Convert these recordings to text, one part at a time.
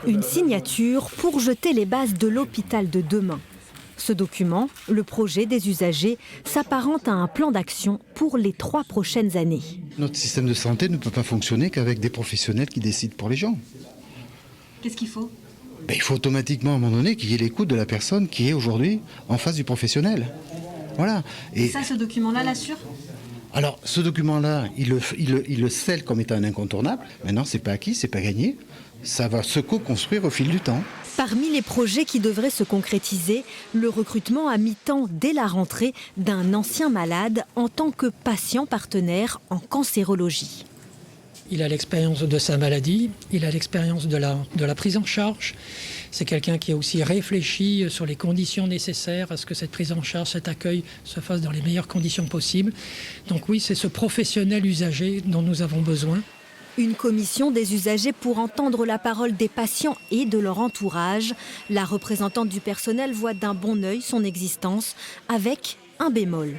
Une signature pour jeter les bases de l'hôpital de demain. Ce document, le projet des usagers, s'apparente à un plan d'action pour les 3 prochaines années. Notre système de santé ne peut pas fonctionner qu'avec des professionnels qui décident pour les gens. Qu'est-ce qu'il faut ? Il faut automatiquement, à un moment donné, qu'il y ait l'écoute de la personne qui est aujourd'hui en face du professionnel. Voilà. Et ça, ce document-là l'assure ? Alors, ce document-là, il le scelle comme étant un incontournable. Maintenant, c'est pas acquis, c'est pas gagné. Ça va se co-construire au fil du temps. Parmi les projets qui devraient se concrétiser, le recrutement à mi-temps dès la rentrée d'un ancien malade en tant que patient partenaire en cancérologie. Il a l'expérience de sa maladie, il a l'expérience de la prise en charge. C'est quelqu'un qui a aussi réfléchi sur les conditions nécessaires à ce que cette prise en charge, cet accueil se fasse dans les meilleures conditions possibles. Donc oui, c'est ce professionnel usager dont nous avons besoin. Une commission des usagers pour entendre la parole des patients et de leur entourage. La représentante du personnel voit d'un bon œil son existence, avec un bémol.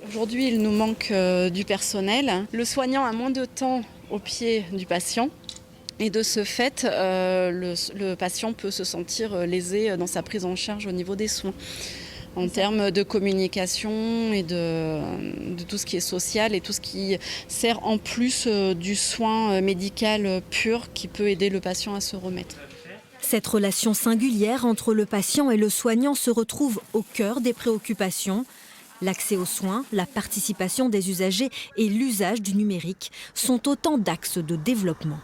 Aujourd'hui, il nous manque du personnel. Le soignant a moins de temps au pied du patient. Et de ce fait, le patient peut se sentir lésé dans sa prise en charge au niveau des soins. En termes de communication et de tout ce qui est social et tout ce qui sert en plus du soin médical pur qui peut aider le patient à se remettre. Cette relation singulière entre le patient et le soignant se retrouve au cœur des préoccupations. L'accès aux soins, la participation des usagers et l'usage du numérique sont autant d'axes de développement.